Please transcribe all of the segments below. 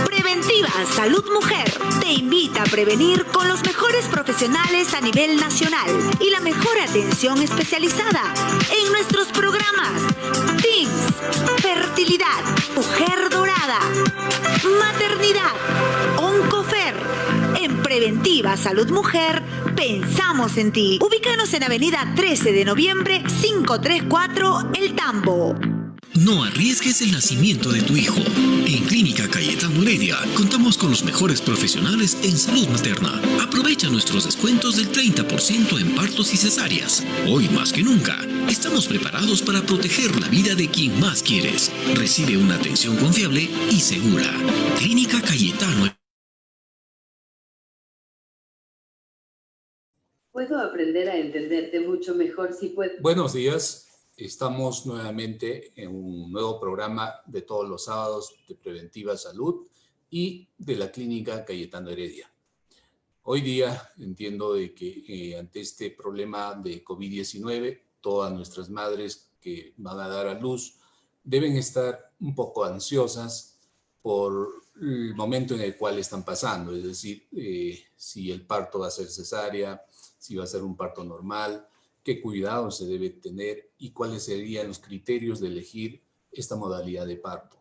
Preventiva Salud Mujer te invita a prevenir con los mejores profesionales a nivel nacional y la mejor atención especializada en nuestros programas TIMS, Fertilidad, Mujer Dorada, Maternidad, Oncofer. En Preventiva Salud Mujer, pensamos en ti. Ubícanos en Avenida 13 de Noviembre, 534, El Tambo. No arriesgues el nacimiento de tu hijo. En Clínica Cayetano Heredia contamos con los mejores profesionales en salud materna. Aprovecha nuestros descuentos del 30% en partos y cesáreas. Hoy más que nunca, estamos preparados para proteger la vida de quien más quieres. Recibe una atención confiable y segura. Clínica Cayetano. Puedo aprender a entenderte mucho mejor si puedo. Buenos días. Estamos nuevamente en un nuevo programa de todos los sábados de Preventiva Salud y de la Clínica Cayetano Heredia. Hoy día entiendo de que ante este problema de COVID-19, todas nuestras madres que van a dar a luz deben estar un poco ansiosas por el momento en el cual están pasando, es decir, si el parto va a ser cesárea, si va a ser un parto normal, qué cuidados se debe tener y cuáles serían los criterios de elegir esta modalidad de parto.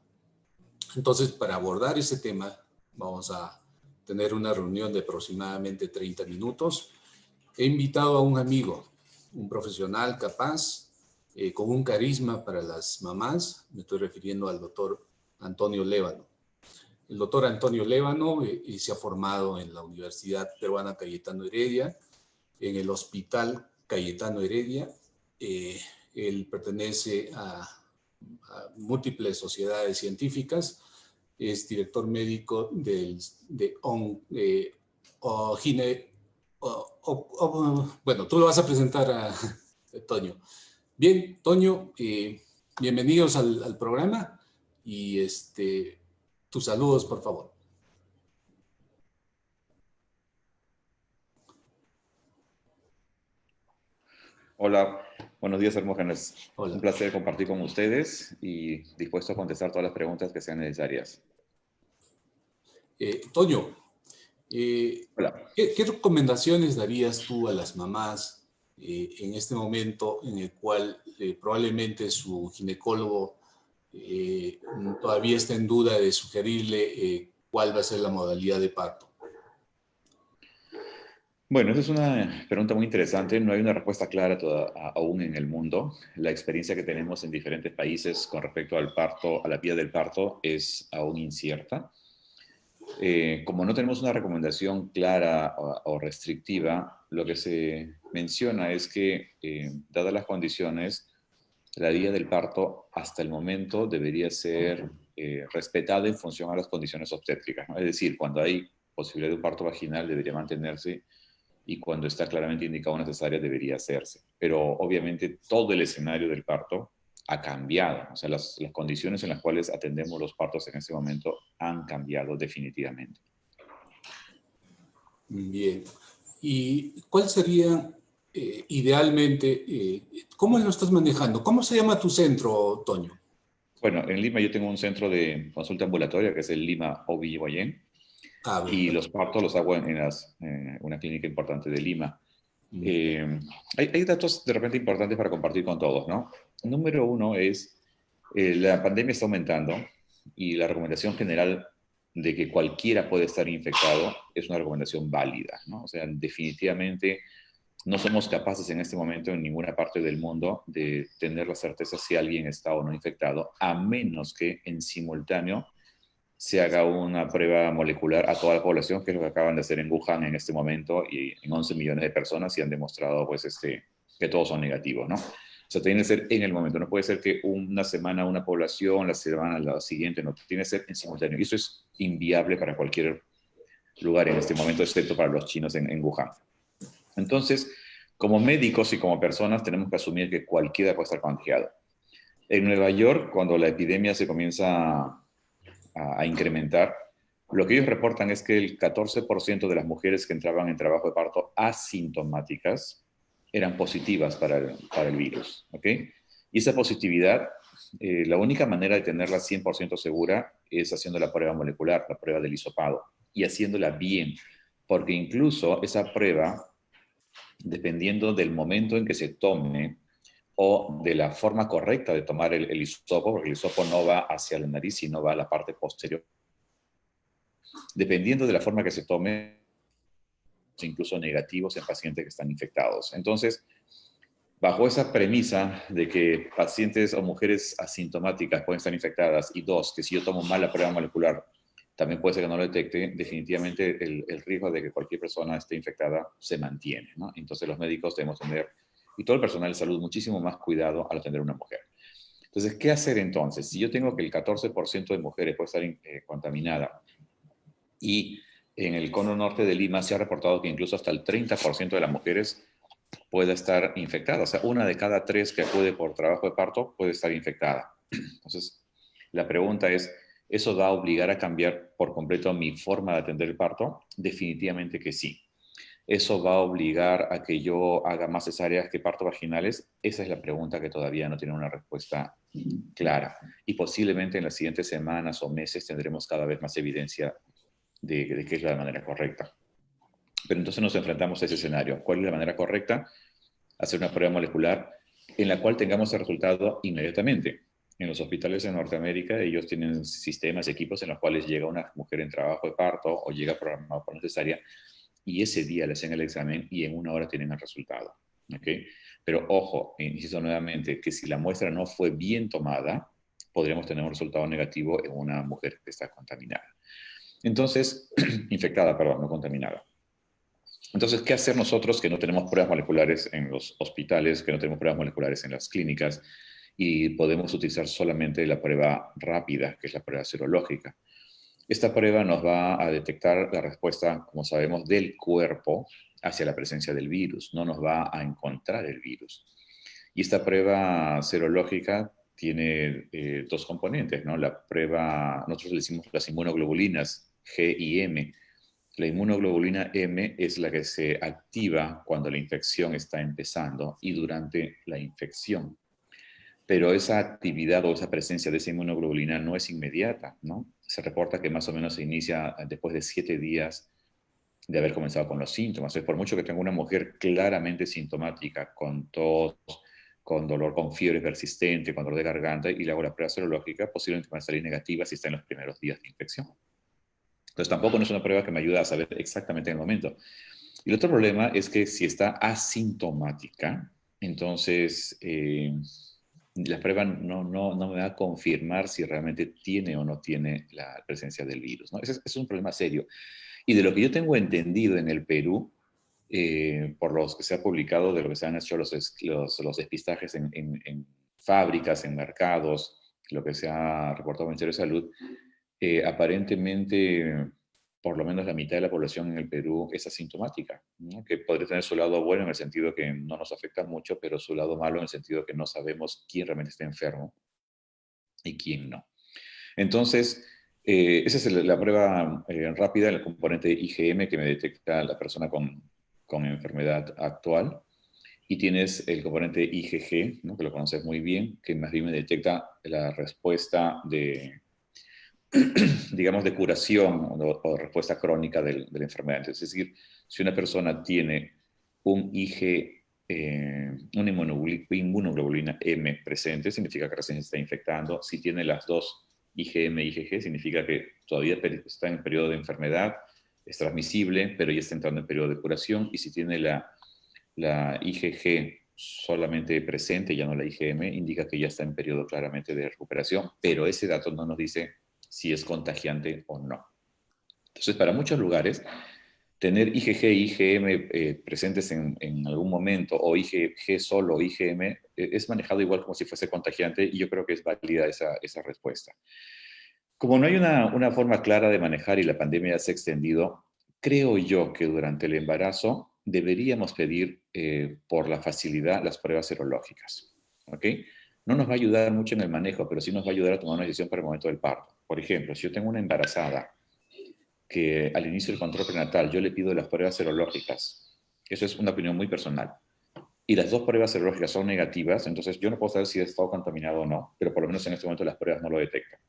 Entonces, para abordar ese tema, vamos a tener una reunión de aproximadamente 30 minutos. He invitado a un amigo, un profesional capaz, con un carisma para las mamás. Me estoy refiriendo al doctor Antonio Lévano. El doctor Antonio Lévano se ha formado en la Universidad Peruana Cayetano Heredia, en el Hospital Cayetano Heredia. Él pertenece a múltiples sociedades científicas, es director médico bueno, tú lo vas a presentar a Toño. Bien, Toño, bienvenidos al programa y tus saludos, por favor. Hola, buenos días, Hermógenes. Hola. Un placer compartir con ustedes y dispuesto a contestar todas las preguntas que sean necesarias. Toño, Hola. ¿qué recomendaciones darías tú a las mamás en este momento en el cual probablemente su ginecólogo todavía está en duda de sugerirle cuál va a ser la modalidad de parto? Bueno, esa es una pregunta muy interesante. No hay una respuesta clara aún en el mundo. La experiencia que tenemos en diferentes países con respecto al parto, a la vía del parto, es aún incierta. Como no tenemos una recomendación clara o restrictiva, lo que se menciona es que, dadas las condiciones, la vía del parto hasta el momento debería ser respetada en función a las condiciones obstétricas, ¿no? Es decir, cuando hay posibilidad de un parto vaginal debería mantenerse y cuando está claramente indicado una cesárea debería hacerse. Pero obviamente todo el escenario del parto ha cambiado. O sea, las condiciones en las cuales atendemos los partos en este momento han cambiado definitivamente. Bien. ¿Y cuál sería idealmente, cómo lo estás manejando? ¿Cómo se llama tu centro, Toño? Bueno, en Lima yo tengo un centro de consulta ambulatoria que es el Lima OB/GYN. Y los partos los hago en una clínica importante de Lima. Hay datos de repente importantes para compartir con todos, ¿no? Número uno es, la pandemia está aumentando y la recomendación general de que cualquiera puede estar infectado es una recomendación válida, ¿no? O sea, definitivamente no somos capaces en este momento en ninguna parte del mundo de tener la certeza si alguien está o no infectado, a menos que en simultáneo se haga una prueba molecular a toda la población, que es lo que acaban de hacer en Wuhan en este momento y en 11 millones de personas y han demostrado pues, que todos son negativos, ¿no? O sea, tiene que ser en el momento, no puede ser que una semana una población, la semana la siguiente, no, tiene que ser en simultáneo. Y eso es inviable para cualquier lugar en este momento, excepto para los chinos en Wuhan. Entonces, como médicos y como personas tenemos que asumir que cualquiera puede estar contagiado. En Nueva York, cuando la epidemia se comienza a incrementar, lo que ellos reportan es que el 14% de las mujeres que entraban en trabajo de parto asintomáticas eran positivas para el virus, ¿ok? Y esa positividad, la única manera de tenerla 100% segura es haciendo la prueba molecular, la prueba del hisopado, y haciéndola bien, porque incluso esa prueba, dependiendo del momento en que se tome, o de la forma correcta de tomar el hisopo, porque el hisopo no va hacia la nariz, sino va a la parte posterior. Dependiendo de la forma que se tome, incluso negativos en pacientes que están infectados. Entonces, bajo esa premisa de que pacientes o mujeres asintomáticas pueden estar infectadas, y dos, que si yo tomo mal la prueba molecular, también puede ser que no lo detecte, definitivamente el riesgo de que cualquier persona esté infectada se mantiene, ¿no? Entonces los médicos debemos tener, y todo el personal de salud, muchísimo más cuidado al atender a una mujer. Entonces, ¿qué hacer entonces? Si yo tengo que el 14% de mujeres puede estar contaminada y en el cono norte de Lima se ha reportado que incluso hasta el 30% de las mujeres puede estar infectada. O sea, una de cada 3 que acude por trabajo de parto puede estar infectada. Entonces, la pregunta es, ¿eso va a obligar a cambiar por completo mi forma de atender el parto? Definitivamente que sí. ¿Eso va a obligar a que yo haga más cesáreas que partos vaginales? Esa es la pregunta que todavía no tiene una respuesta clara. Y posiblemente en las siguientes semanas o meses tendremos cada vez más evidencia de qué es la manera correcta. Pero entonces nos enfrentamos a ese escenario. ¿Cuál es la manera correcta? Hacer una prueba molecular en la cual tengamos el resultado inmediatamente. En los hospitales de Norteamérica, ellos tienen sistemas, equipos en los cuales llega una mujer en trabajo de parto o llega programada por cesárea y ese día le hacen el examen y en 1 hora tienen el resultado. ¿Okay? Pero ojo, insisto nuevamente, que si la muestra no fue bien tomada, podríamos tener un resultado negativo en una mujer que está contaminada. Entonces, infectada, perdón, no contaminada. Entonces, ¿qué hacer nosotros que no tenemos pruebas moleculares en los hospitales, que no tenemos pruebas moleculares en las clínicas y podemos utilizar solamente la prueba rápida, que es la prueba serológica? Esta prueba nos va a detectar la respuesta, como sabemos, del cuerpo hacia la presencia del virus, no nos va a encontrar el virus. Y esta prueba serológica tiene dos componentes, ¿no? La prueba, nosotros le decimos las inmunoglobulinas G y M. La inmunoglobulina M es la que se activa cuando la infección está empezando y durante la infección. Pero esa actividad o esa presencia de esa inmunoglobulina no es inmediata, ¿no? Se reporta que más o menos se inicia después de 7 días de haber comenzado con los síntomas. Entonces, por mucho que tenga una mujer claramente sintomática, con tos, con dolor, con fiebre persistente, con dolor de garganta, y le hago la prueba serológica, posiblemente va a salir negativa si está en los primeros días de infección. Entonces, tampoco no es una prueba que me ayuda a saber exactamente en el momento. Y el otro problema es que si está asintomática, entonces la prueba no me va a confirmar si realmente tiene o no tiene la presencia del virus, ¿no? Ese es un problema serio. Y de lo que yo tengo entendido en el Perú, por los que se ha publicado, de lo que se han hecho los despistajes en fábricas, en mercados, lo que se ha reportado el Ministerio de Salud, aparentemente por lo menos la mitad de la población en el Perú es asintomática, ¿no? Que podría tener su lado bueno en el sentido que no nos afecta mucho, pero su lado malo en el sentido que no sabemos quién realmente está enfermo y quién no. Entonces, esa es la prueba rápida, el componente IgM que me detecta la persona con enfermedad actual. Y tienes el componente IgG, ¿no? Que lo conoces muy bien, que más bien me detecta la respuesta de, digamos, de curación o respuesta crónica de la enfermedad. Es decir, si una persona tiene un una inmunoglobulina M presente, significa que recién se está infectando. Si tiene las dos IgM y IgG, significa que todavía está en periodo de enfermedad, es transmisible, pero ya está entrando en periodo de curación. Y si tiene la IgG solamente presente, ya no la IgM, indica que ya está en periodo claramente de recuperación, pero ese dato no nos dice si es contagiante o no. Entonces, para muchos lugares, tener IgG e IgM presentes en algún momento, o IgG solo o IgM, es manejado igual como si fuese contagiante, y yo creo que es válida esa respuesta. Como no hay una forma clara de manejar y la pandemia se ha extendido, creo yo que durante el embarazo deberíamos pedir por la facilidad las pruebas serológicas. ¿Ok? No nos va a ayudar mucho en el manejo, pero sí nos va a ayudar a tomar una decisión para el momento del parto. Por ejemplo, si yo tengo una embarazada que al inicio del control prenatal yo le pido las pruebas serológicas, eso es una opinión muy personal, y las dos pruebas serológicas son negativas, entonces yo no puedo saber si he estado contaminado o no, pero por lo menos en este momento las pruebas no lo detectan.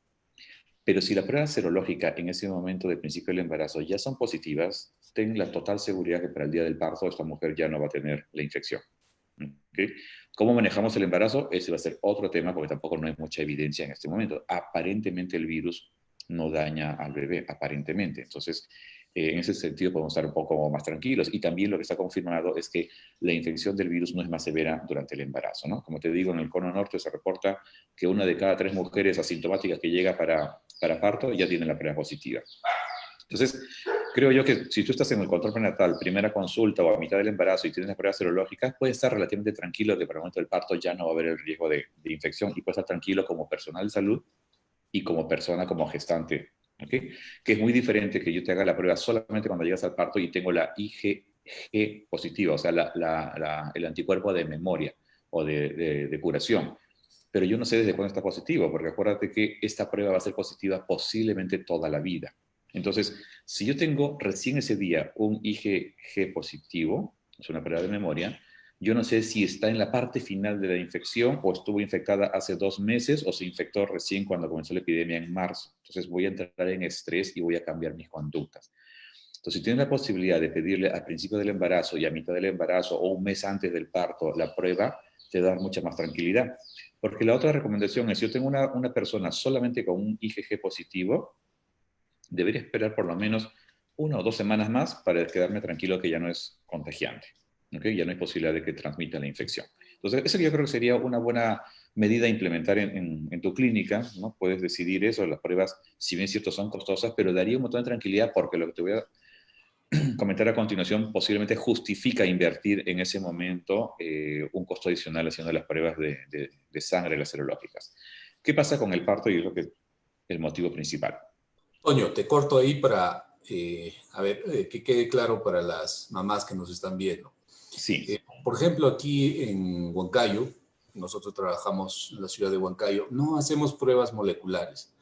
Pero si la prueba serológica en ese momento del principio del embarazo ya son positivas, ten la total seguridad que para el día del parto esta mujer ya no va a tener la infección. ¿Okay? ¿Cómo manejamos el embarazo? Ese va a ser otro tema porque tampoco no hay mucha evidencia en este momento. Aparentemente el virus no daña al bebé, aparentemente. Entonces, en ese sentido podemos estar un poco más tranquilos. Y también lo que está confirmado es que la infección del virus no es más severa durante el embarazo, ¿no? Como te digo, en el Cono Norte se reporta que 1 de cada 3 mujeres asintomáticas que llega para parto ya tienen la prueba positiva. Entonces, creo yo que si tú estás en el control prenatal, primera consulta o a mitad del embarazo y tienes las pruebas serológicas, puedes estar relativamente tranquilo que para el momento del parto ya no va a haber el riesgo de infección y puedes estar tranquilo como personal de salud y como persona, como gestante, ¿okay? Que es muy diferente que yo te haga la prueba solamente cuando llegas al parto y tengo la IgG positiva, o sea, el anticuerpo de memoria o de curación. Pero yo no sé desde cuándo está positivo, porque acuérdate que esta prueba va a ser positiva posiblemente toda la vida. Entonces, si yo tengo recién ese día un IgG positivo, es una prueba de memoria, yo no sé si está en la parte final de la infección o estuvo infectada hace 2 meses o se infectó recién cuando comenzó la epidemia en marzo. Entonces voy a entrar en estrés y voy a cambiar mis conductas. Entonces, si tienes la posibilidad de pedirle al principio del embarazo y a mitad del embarazo o un mes antes del parto la prueba, te da mucha más tranquilidad. Porque la otra recomendación es, si yo tengo una persona solamente con un IgG positivo, debería esperar por lo menos 1 o 2 semanas más para quedarme tranquilo que ya no es contagiante. ¿Okay? Ya no hay posibilidad de que transmita la infección. Entonces, eso yo creo que sería una buena medida a implementar en tu clínica, ¿no? Puedes decidir eso, las pruebas, si bien es cierto, son costosas, pero daría un montón de tranquilidad porque lo que te voy a comentar a continuación posiblemente justifica invertir en ese momento un costo adicional haciendo las pruebas de sangre, las serológicas. ¿Qué pasa con el parto? Y es lo que el motivo principal. Toño, te corto ahí para, que quede claro para las mamás que nos están viendo. Sí. Por ejemplo, aquí en Huancayo, nosotros trabajamos en la ciudad de Huancayo, no hacemos pruebas moleculares.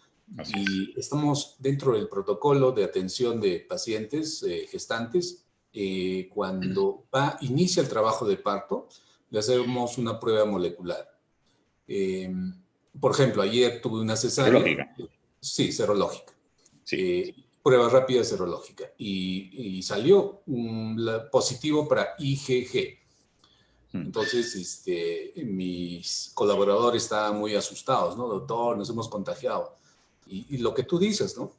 Y estamos dentro del protocolo de atención de pacientes gestantes. Cuando inicia el trabajo de parto, le hacemos una prueba molecular. Por ejemplo, ayer tuve una cesárea. Serológica. Sí, serológica. Sí. Prueba rápida serológica. Y salió positivo para IgG. Entonces, mis colaboradores estaban muy asustados, ¿no? Doctor, nos hemos contagiado. Y lo que tú dices, ¿no?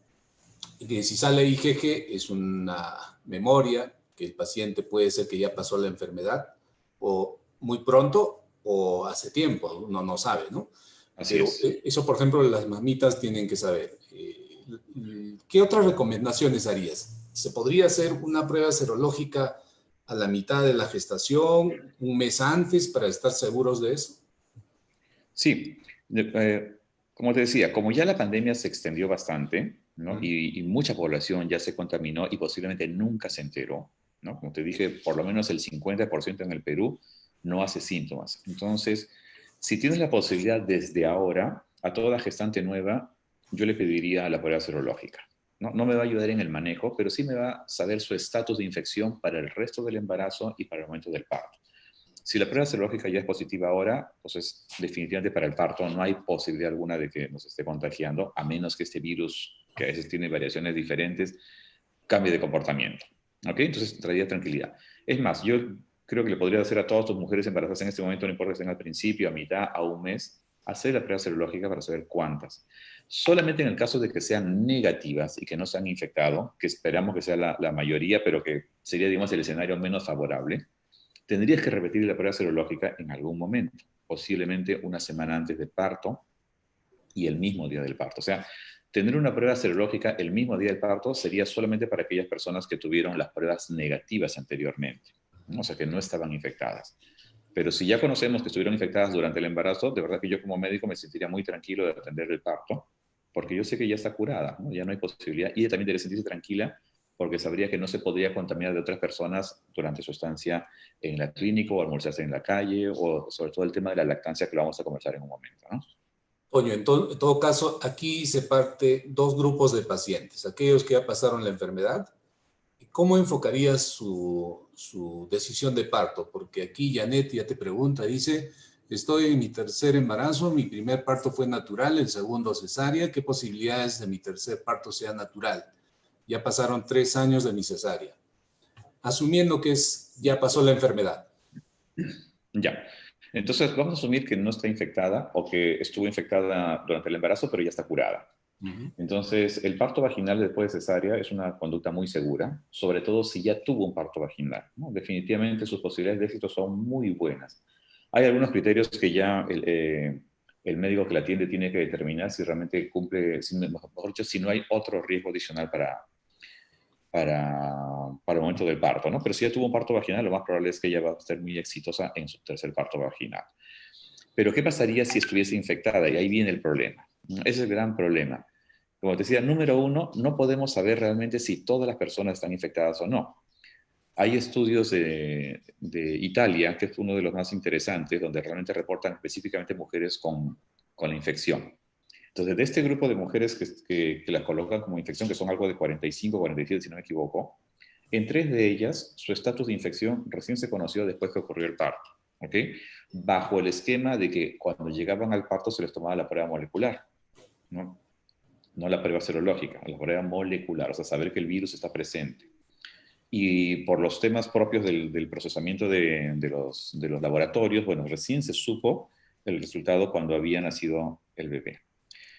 Que si sale IgG es una memoria que el paciente puede ser que ya pasó la enfermedad o muy pronto o hace tiempo, uno no sabe, ¿no? Así Pero es. eso, por ejemplo, las mamitas tienen que saber. ¿Qué otras recomendaciones harías? ¿Se podría hacer una prueba serológica a la mitad de la gestación, un mes antes, para estar seguros de eso? Sí. Como te decía, como ya la pandemia se extendió bastante, ¿no? Y mucha población ya se contaminó y posiblemente nunca se enteró, ¿no? Como te dije, por lo menos el 50% en el Perú no hace síntomas. Entonces, si tienes la posibilidad desde ahora, a toda gestante nueva, yo le pediría la prueba serológica. No me va a ayudar en el manejo, pero sí me va a saber su estatus de infección para el resto del embarazo y para el momento del parto. Si la prueba serológica ya es positiva ahora, entonces definitivamente para el parto no hay posibilidad alguna de que nos esté contagiando, a menos que este virus, que a veces tiene variaciones diferentes, cambie de comportamiento. ¿Ok? Entonces traería tranquilidad. Es más, yo creo que le podría hacer a todas tus mujeres embarazadas en este momento, no importa que estén al principio, a mitad, a un mes, hacer la prueba serológica para saber cuántas. Solamente en el caso de que sean negativas y que no se han infectado, que esperamos que sea la mayoría, pero que sería, digamos, el escenario menos favorable, tendrías que repetir la prueba serológica en algún momento, posiblemente una semana antes del parto y el mismo día del parto. O sea, tener una prueba serológica el mismo día del parto sería solamente para aquellas personas que tuvieron las pruebas negativas anteriormente, ¿no? O sea, que no estaban infectadas. Pero si ya conocemos que estuvieron infectadas durante el embarazo, de verdad que yo como médico me sentiría muy tranquilo de atender el parto, porque yo sé que ya está curada, ¿no? Ya no hay posibilidad. Y ella también debe sentirse tranquila porque sabría que no se podría contaminar de otras personas durante su estancia en la clínica o almorzarse en la calle, o sobre todo el tema de la lactancia, que lo vamos a conversar en un momento, ¿no? Toño, en todo caso, aquí se parte dos grupos de pacientes, aquellos que ya pasaron la enfermedad. ¿Cómo enfocarías su decisión de parto? Porque aquí Janet ya te pregunta, dice, estoy en mi tercer embarazo, mi primer parto fue natural, el segundo cesárea, ¿qué posibilidades de mi tercer parto sea natural? Ya pasaron 3 años de mi cesárea. Asumiendo que ya pasó la enfermedad. Ya. Entonces, vamos a asumir que no está infectada o que estuvo infectada durante el embarazo, pero ya está curada. Entonces, el parto vaginal después de cesárea es una conducta muy segura, sobre todo si ya tuvo un parto vaginal, ¿no? Definitivamente sus posibilidades de éxito son muy buenas. Hay algunos criterios que ya el médico que la atiende tiene que determinar si realmente cumple, mejor dicho, si no hay otro riesgo adicional para el momento del parto, ¿no? Pero si ya tuvo un parto vaginal, lo más probable es que ella va a ser muy exitosa en su tercer parto vaginal. Pero ¿qué pasaría si estuviese infectada? Y ahí viene el problema. Ese es el gran problema. Como te decía, número uno, no podemos saber realmente si todas las personas están infectadas o no. Hay estudios de Italia, que es uno de los más interesantes, donde realmente reportan específicamente mujeres con la infección. Entonces, de este grupo de mujeres que las colocan como infección, que son algo de 45, 47, si no me equivoco, en 3 de ellas, su estatus de infección recién se conoció después que ocurrió el parto, ¿ok? Bajo el esquema de que cuando llegaban al parto se les tomaba la prueba molecular, ¿no? No la prueba serológica, la prueba molecular, o sea, saber que el virus está presente. Y por los temas propios del procesamiento de los laboratorios, bueno, recién se supo el resultado cuando había nacido el bebé.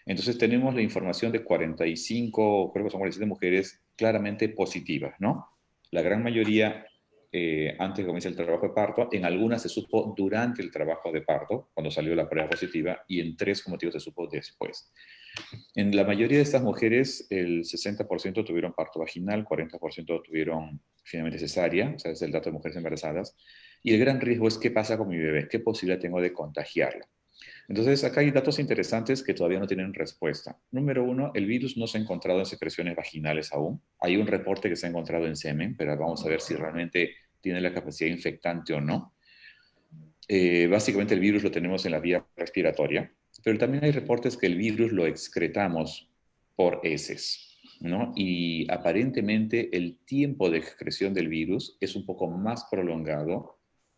Entonces tenemos la información de 45, creo que son 47 mujeres claramente positivas, ¿no? La gran mayoría antes de que comience el trabajo de parto, en algunas se supo durante el trabajo de parto, cuando salió la prueba positiva, y en 3 como te digo, se supo después. En la mayoría de estas mujeres, el 60% tuvieron parto vaginal, 40% tuvieron finalmente cesárea, o sea, es el dato de mujeres embarazadas, y el gran riesgo es qué pasa con mi bebé, qué posibilidad tengo de contagiarlo. Entonces, acá hay datos interesantes que todavía no tienen respuesta. Número 1, el virus no se ha encontrado en secreciones vaginales aún. Hay un reporte que se ha encontrado en semen, pero vamos a ver si realmente tiene la capacidad infectante o no. Básicamente el virus lo tenemos en la vía respiratoria, pero también hay reportes que el virus lo excretamos por heces, ¿no? Y aparentemente el tiempo de excreción del virus es un poco más prolongado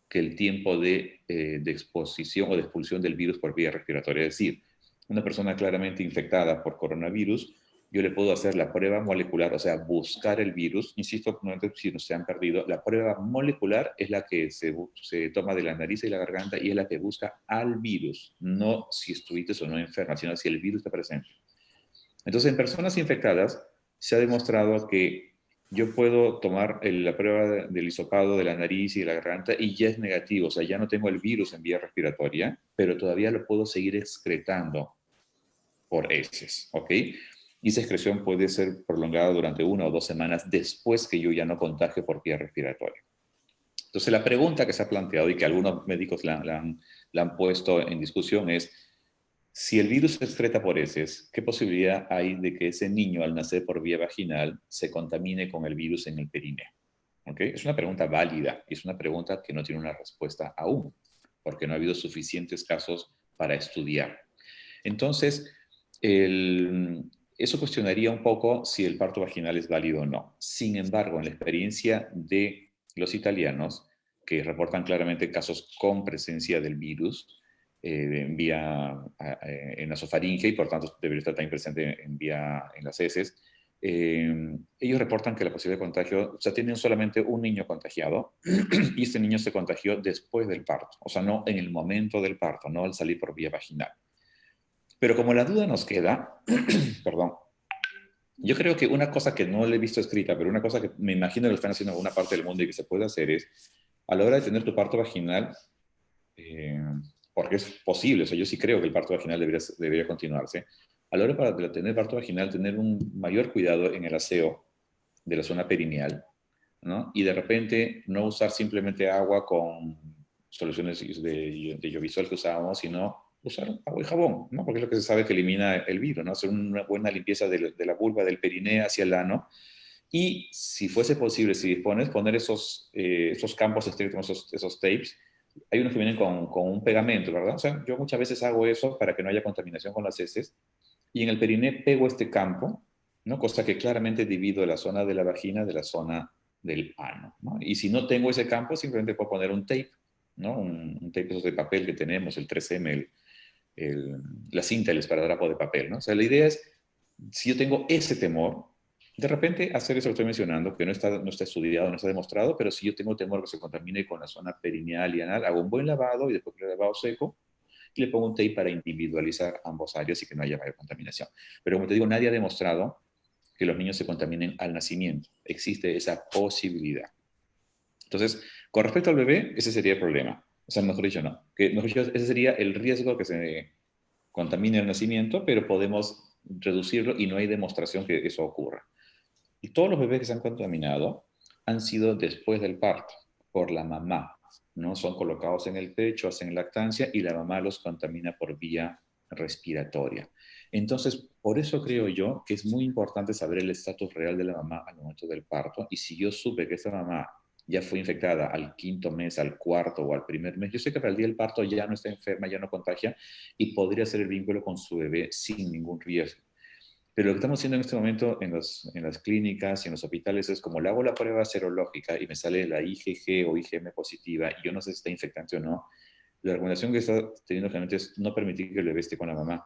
que el tiempo de exposición o de expulsión del virus por vía respiratoria. Es decir, una persona claramente infectada por coronavirus, yo le puedo hacer la prueba molecular, o sea, buscar el virus. Insisto, no, si no se han perdido, la prueba molecular es la que se toma de la nariz y la garganta y es la que busca al virus, no si estuviste o no enferma, sino si el virus está presente. Entonces, en personas infectadas se ha demostrado que yo puedo tomar la prueba del hisopado de la nariz y de la garganta y ya es negativo, o sea, ya no tengo el virus en vía respiratoria, pero todavía lo puedo seguir excretando por heces, ¿ok? Y esa excreción puede ser prolongada durante 1 o 2 semanas después que yo ya no contagio por vía respiratoria. Entonces, la pregunta que se ha planteado y que algunos médicos la han puesto en discusión es, si el virus se excreta por heces, ¿qué posibilidad hay de que ese niño al nacer por vía vaginal se contamine con el virus en el perineo? ¿Okay? Es una pregunta válida y es una pregunta que no tiene una respuesta aún, porque no ha habido suficientes casos para estudiar. Entonces, eso cuestionaría un poco si el parto vaginal es válido o no. Sin embargo, en la experiencia de los italianos, que reportan claramente casos con presencia del virus en nasofaringe y por tanto debería estar también presente en las heces, ellos reportan que la posibilidad de contagio, o sea, tienen solamente un niño contagiado y este niño se contagió después del parto, o sea, no en el momento del parto, no al salir por vía vaginal. Pero como la duda nos queda, perdón, yo creo que una cosa que no le he visto escrita, pero una cosa que me imagino que lo están haciendo en alguna parte del mundo y que se puede hacer es, a la hora de tener tu parto vaginal, porque es posible, o sea, yo sí creo que el parto vaginal debería continuarse, a la hora de tener parto vaginal, tener un mayor cuidado en el aseo de la zona perineal, ¿no? Y de repente no usar simplemente agua con soluciones de Llovizol que usábamos, sino usar agua y jabón, ¿no? Porque es lo que se sabe que elimina el virus, ¿no? Hacer una buena limpieza de la vulva, del perineo hacia el ano. Y si fuese posible, si dispones, poner esos campos estrictos, esos tapes. Hay unos que vienen con un pegamento, ¿verdad? O sea, yo muchas veces hago eso para que no haya contaminación con las heces. Y en el perineo pego este campo, ¿no? Cosa que claramente divido la zona de la vagina de la zona del ano, ¿no? Y si no tengo ese campo, simplemente puedo poner un tape, ¿no? Un tape de papel que tenemos, el 3M, la cinta, el esparadrapo de papel, ¿no? O sea, la idea es, si yo tengo ese temor, de repente hacer eso que estoy mencionando, que no está estudiado, no está demostrado, pero si yo tengo temor que se contamine con la zona perineal y anal, hago un buen lavado y después el lavado seco, y le pongo un tape para individualizar ambos áreas y que no haya mayor contaminación. Pero como te digo, nadie ha demostrado que los niños se contaminen al nacimiento. Existe esa posibilidad. Entonces, con respecto al bebé, ese sería el problema. O sea, mejor dicho, no. Ese sería el riesgo que se contamine al nacimiento, pero podemos reducirlo y no hay demostración que eso ocurra. Y todos los bebés que se han contaminado han sido después del parto, por la mamá, ¿no? Son colocados en el pecho, hacen lactancia y la mamá los contamina por vía respiratoria. Entonces, por eso creo yo que es muy importante saber el estatus real de la mamá al momento del parto. Y si yo supe que esta mamá ya fue infectada al 5º mes, al 4º o al 1er mes, yo sé que para el día del parto ya no está enferma, ya no contagia y podría hacer el vínculo con su bebé sin ningún riesgo. Pero lo que estamos haciendo en este momento en las clínicas y en los hospitales es como le hago la prueba serológica y me sale la IgG o IgM positiva y yo no sé si está infectante o no, la recomendación que está teniendo generalmente es no permitir que el bebé esté con la mamá.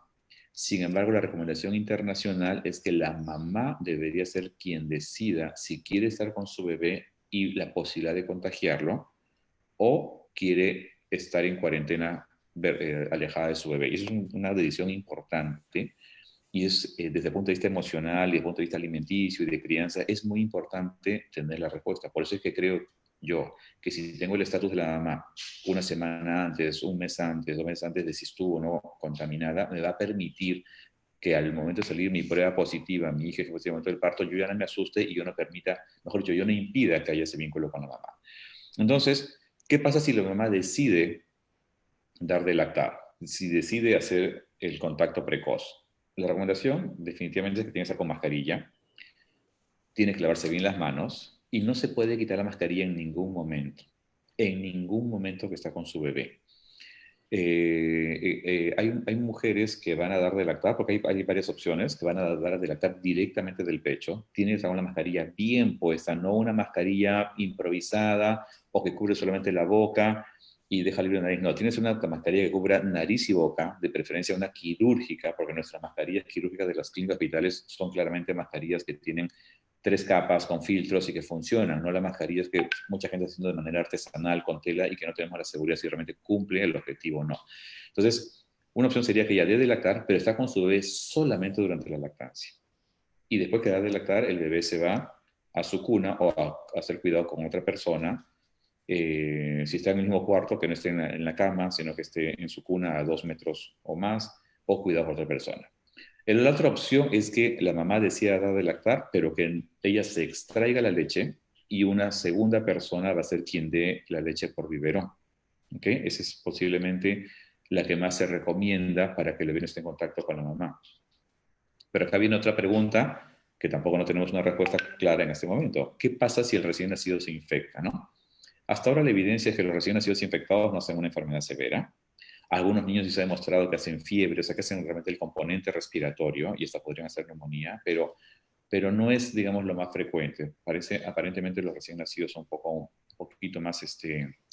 Sin embargo, la recomendación internacional es que la mamá debería ser quien decida si quiere estar con su bebé y la posibilidad de contagiarlo o quiere estar en cuarentena alejada de su bebé. Y eso es una decisión importante. Y es, desde el punto de vista emocional y desde el punto de vista alimenticio y de crianza, es muy importante tener la respuesta. Por eso es que creo yo, que si tengo el estatus de la mamá una semana antes, un mes antes, 2 meses antes de si estuvo o no contaminada, me va a permitir que al momento de salir mi prueba positiva, mi hija que fue en el momento del parto, yo ya no me asuste y yo no permita, mejor dicho, yo no impida que haya ese vínculo con la mamá. Entonces, ¿qué pasa si la mamá decide dar de lactar? Si decide hacer el contacto precoz. La recomendación definitivamente es que tiene que estar con mascarilla, tiene que lavarse bien las manos y no se puede quitar la mascarilla en ningún momento que está con su bebé. Hay mujeres que van a dar de lactar, porque hay varias opciones, que van a dar de lactar directamente del pecho. Tiene que estar una mascarilla bien puesta, no una mascarilla improvisada o que cubre solamente la boca y deja libre la nariz. No, tienes una mascarilla que cubra nariz y boca, de preferencia una quirúrgica, porque nuestras mascarillas quirúrgicas de las clínicas hospitales son claramente mascarillas que tienen 3 capas con filtros y que funcionan, no las mascarillas que mucha gente está haciendo de manera artesanal con tela y que no tenemos la seguridad si realmente cumple el objetivo o no. Entonces, una opción sería que ella dé de lactar, pero está con su bebé solamente durante la lactancia. Y después que da de lactar, el bebé se va a su cuna o a hacer cuidado con otra persona. Si está en el mismo cuarto, que no esté en la cama, sino que esté en su cuna a 2 metros o más, o cuidado por otra persona. La otra opción es que la mamá decida dar de lactar, pero que ella se extraiga la leche y una segunda persona va a ser quien dé la leche por biberón. ¿Okay? Esa es posiblemente la que más se recomienda para que el bebé no esté en contacto con la mamá. Pero acá viene otra pregunta que tampoco no tenemos una respuesta clara en este momento. ¿Qué pasa si el recién nacido se infecta, no? Hasta ahora la evidencia es que los recién nacidos infectados no hacen una enfermedad severa. Algunos niños sí se ha demostrado que hacen fiebre, o sea, que hacen realmente el componente respiratorio, y esta podrían hacer neumonía, pero no es, digamos, lo más frecuente. Aparentemente los recién nacidos son un poquito más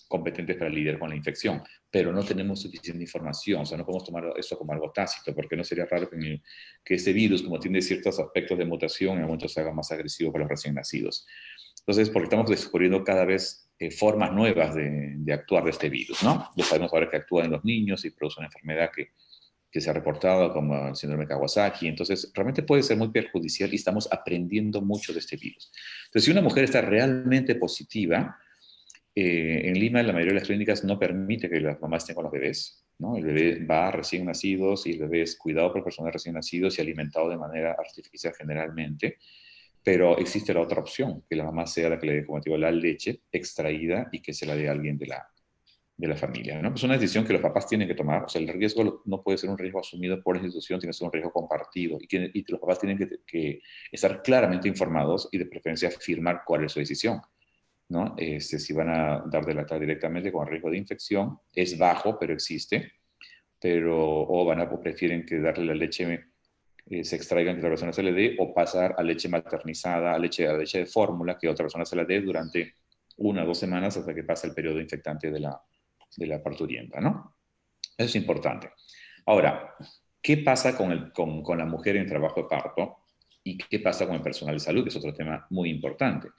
competentes para lidiar con la infección, pero no tenemos suficiente información, o sea, no podemos tomar esto como algo tácito, porque no sería raro que este virus, como tiene ciertos aspectos de mutación, en momentos se haga más agresivo para los recién nacidos. Entonces, porque estamos descubriendo cada vez formas nuevas de actuar de este virus, ¿no? Ya sabemos ahora que actúa en los niños y produce una enfermedad que se ha reportado como el síndrome de Kawasaki. Entonces, realmente puede ser muy perjudicial y estamos aprendiendo mucho de este virus. Entonces, si una mujer está realmente positiva, en Lima la mayoría de las clínicas no permite que las mamás estén con los bebés, ¿no? El bebé va a recién nacidos y el bebé es cuidado por personas recién nacidos y alimentado de manera artificial generalmente. Pero existe la otra opción, que la mamá sea la que le dé, como digo, la leche extraída y que se la dé a alguien de la familia, ¿no? Es una decisión que los papás tienen que tomar. O sea, el riesgo no puede ser un riesgo asumido por la institución, tiene que ser un riesgo compartido. Y los papás tienen que estar claramente informados y de preferencia firmar cuál es su decisión, ¿no? Si van a dar de lactar directamente con riesgo de infección, es bajo, pero existe. O prefieren que darle la leche se extraigan que otra persona se le dé, o pasar a leche maternizada, a leche de fórmula, que otra persona se la dé durante 1 o 2 semanas hasta que pase el periodo infectante de la parturienta, ¿no? Eso es importante. Ahora, ¿qué pasa con la mujer en trabajo de parto? ¿Y qué pasa con el personal de salud? Que es otro tema muy importante.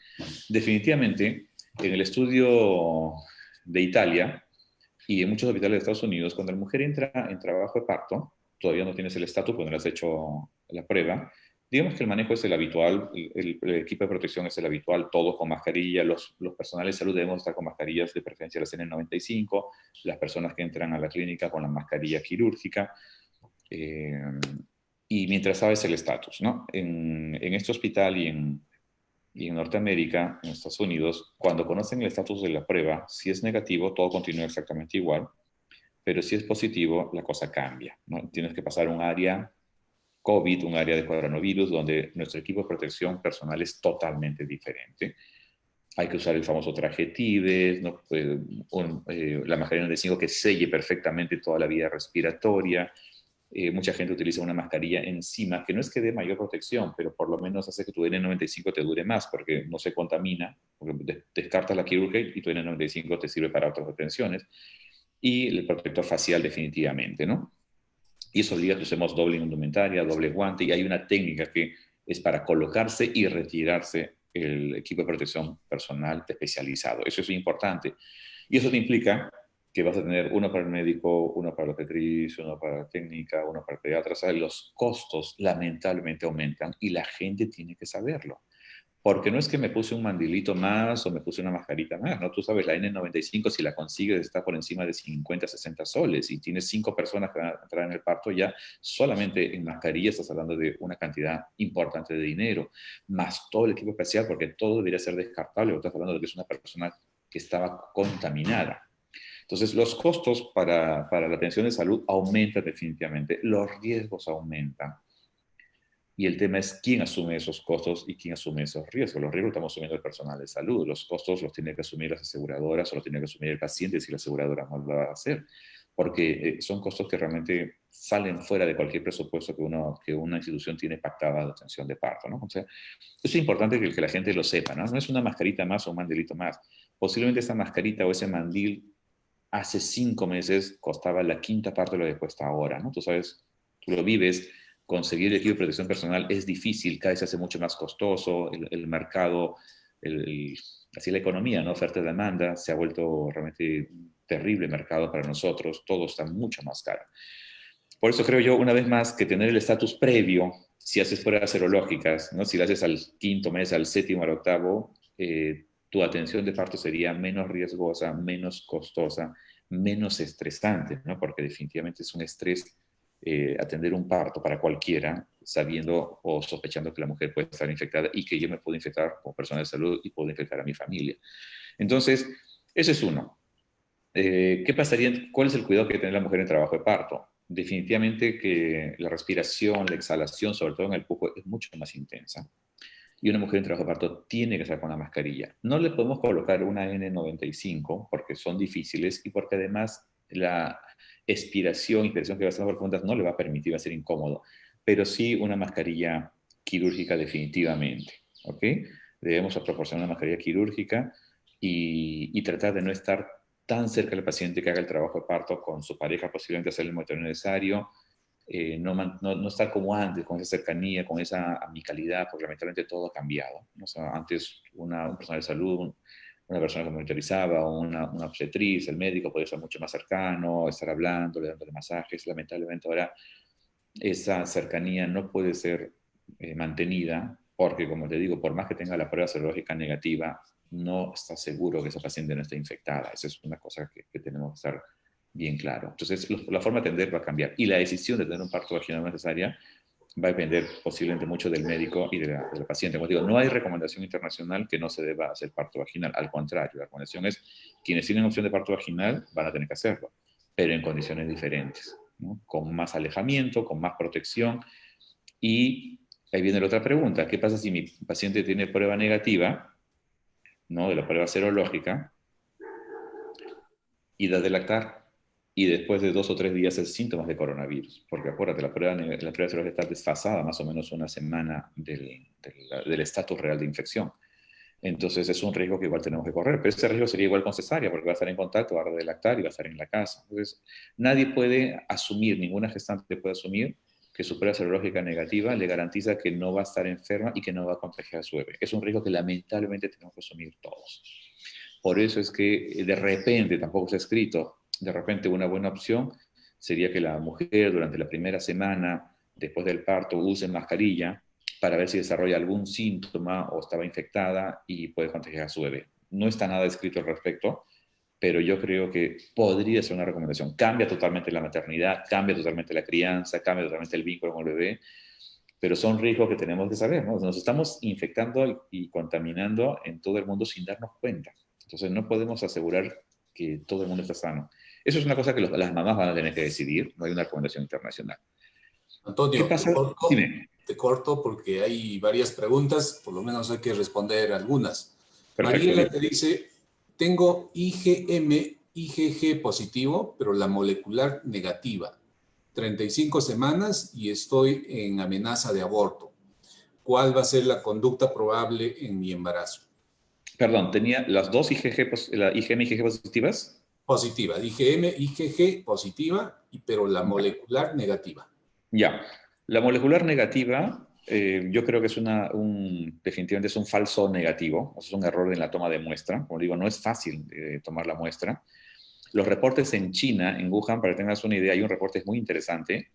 Definitivamente, en el estudio de Italia y en muchos hospitales de Estados Unidos, cuando la mujer entra en trabajo de parto, todavía no tienes el estatus porque no le has hecho la prueba, digamos que el manejo es el habitual, el equipo de protección es el habitual, todos con mascarilla, los personales de salud debemos estar con mascarillas, de preferencia las N95, las personas que entran a la clínica con la mascarilla quirúrgica, y mientras sabes el estatus, ¿no? En este hospital y en Norteamérica, en Estados Unidos, cuando conocen el estatus de la prueba, si es negativo, todo continúa exactamente igual, pero si es positivo, la cosa cambia, ¿no? Tienes que pasar un área COVID, un área de coronavirus, donde nuestro equipo de protección personal es totalmente diferente. Hay que usar el famoso traje TIDES, ¿no? La mascarilla N95 que selle perfectamente toda la vía respiratoria. Mucha gente utiliza una mascarilla encima, que no es que dé mayor protección, pero por lo menos hace que tu N95 te dure más, porque no se contamina, porque descartas la quirúrgica y tu N95 te sirve para otras detenciones. Y el protector facial definitivamente, ¿no? Y eso obliga a que usemos doble indumentaria, doble guante, y hay una técnica que es para colocarse y retirarse el equipo de protección personal especializado. Eso es importante. Y eso te implica que vas a tener uno para el médico, uno para la obstetriz, uno para la técnica, uno para el pediatra. O sea, los costos lamentablemente aumentan y la gente tiene que saberlo. Porque no es que me puse un mandilito más o me puse una mascarita más, ¿no? Tú sabes, la N95, si la consigues, está por encima de 50, 60 soles. Y tienes 5 personas que van a entrar en el parto, ya solamente en mascarilla estás hablando de una cantidad importante de dinero, más todo el equipo especial, porque todo debería ser descartable. Estás hablando de que es una persona que estaba contaminada. Entonces, los costos para la atención de salud aumentan definitivamente, los riesgos aumentan. Y el tema es quién asume esos costos y quién asume esos riesgos. Los riesgos los estamos asumiendo el personal de salud. Los costos los tiene que asumir las aseguradoras o los tiene que asumir el paciente si la aseguradora no lo va a hacer. Porque son costos que realmente salen fuera de cualquier presupuesto que una institución tiene pactada de atención de parto, ¿no? O sea, es importante que la gente lo sepa, ¿no? No es una mascarita más o un mandilito más. Posiblemente esa mascarita o ese mandil hace 5 meses costaba la quinta parte de lo que cuesta ahora, ¿no? Tú sabes, tú lo vives. Conseguir el equipo de protección personal es difícil, cada vez se hace mucho más costoso, el mercado, así la economía, ¿no? Oferta y demanda, se ha vuelto realmente un terrible mercado para nosotros, todo está mucho más caro. Por eso creo yo, una vez más, que tener el estatus previo, si haces pruebas serológicas, ¿no? Si lo haces al 5.º mes, al 7.º, al 8.º, tu atención de parto sería menos riesgosa, menos costosa, menos estresante, ¿no? Porque definitivamente es un estrés atender un parto para cualquiera, sabiendo o sospechando que la mujer puede estar infectada y que yo me puedo infectar como persona de salud y puedo infectar a mi familia. Entonces, ese es uno. ¿Qué pasaría? ¿Cuál es el cuidado que tiene la mujer en trabajo de parto? Definitivamente que la respiración, la exhalación, sobre todo en el pujo, es mucho más intensa. Y una mujer en trabajo de parto tiene que estar con la mascarilla. No le podemos colocar una N95 porque son difíciles y porque además la inspiración que va a ser más profundas no le va a permitir, va a ser incómodo, pero sí una mascarilla quirúrgica definitivamente, ¿ok? Debemos proporcionar una mascarilla quirúrgica y tratar de no estar tan cerca del paciente que haga el trabajo de parto con su pareja, posiblemente hacer el monitoreo necesario, no estar como antes, con esa cercanía, con esa amicalidad, porque lamentablemente todo ha cambiado. O sea, antes un personal de salud, una persona que monitorizaba, una obstetriz, el médico podía estar mucho más cercano, estar hablándole, dándole masajes. Lamentablemente ahora esa cercanía no puede ser mantenida porque, como te digo, por más que tenga la prueba serológica negativa, no está seguro que esa paciente no esté infectada. Esa es una cosa que tenemos que estar bien claro. Entonces, la forma de atender va a cambiar. Y la decisión de tener un parto vaginal necesaria va a depender posiblemente mucho del médico y de la paciente. Como digo, no hay recomendación internacional que no se deba hacer parto vaginal. Al contrario, la recomendación es quienes tienen opción de parto vaginal van a tener que hacerlo, pero en condiciones diferentes, ¿no? Con más alejamiento, con más protección. Y ahí viene la otra pregunta. ¿Qué pasa si mi paciente tiene prueba negativa, ¿no? De la prueba serológica y da de lactar? Y después de 2 o 3 días es síntomas de coronavirus. Porque acuérdate, la prueba serológica está desfasada más o menos una semana del estatus real de infección. Entonces es un riesgo que igual tenemos que correr. Pero ese riesgo sería igual con cesárea, porque va a estar en contacto, va a dar de lactar y va a estar en la casa. Entonces nadie puede asumir, ninguna gestante puede asumir que su prueba serológica negativa le garantiza que no va a estar enferma y que no va a contagiar a su bebé. Es un riesgo que lamentablemente tenemos que asumir todos. Por eso es que de repente, tampoco está escrito, de repente una buena opción sería que la mujer durante la primera semana después del parto use mascarilla para ver si desarrolla algún síntoma o estaba infectada y puede contagiar a su bebé. No está nada escrito al respecto, pero yo creo que podría ser una recomendación. Cambia totalmente la maternidad, cambia totalmente la crianza, cambia totalmente el vínculo con el bebé, pero son riesgos que tenemos que saber, ¿no? Nos estamos infectando y contaminando en todo el mundo sin darnos cuenta. Entonces no podemos asegurar que todo el mundo está sano. Eso es una cosa que las mamás van a tener que decidir, no hay una recomendación internacional. Antonio, ¿qué pasa? Te corto porque hay varias preguntas, por lo menos hay que responder algunas. Perfecto. Mariela te dice, tengo IgG positivo, pero la molecular negativa. 35 semanas y estoy en amenaza de aborto. ¿Cuál va a ser la conducta probable en mi embarazo? Perdón, ¿tenía las dos IgM y IgG positivas? Positiva, IgG positiva, pero la molecular negativa. Ya, la molecular negativa yo creo que es definitivamente es un falso negativo, es un error en la toma de muestra. Como digo, no es fácil tomar la muestra. Los reportes en China, en Wuhan, para que tengas una idea, hay un reporte muy interesante.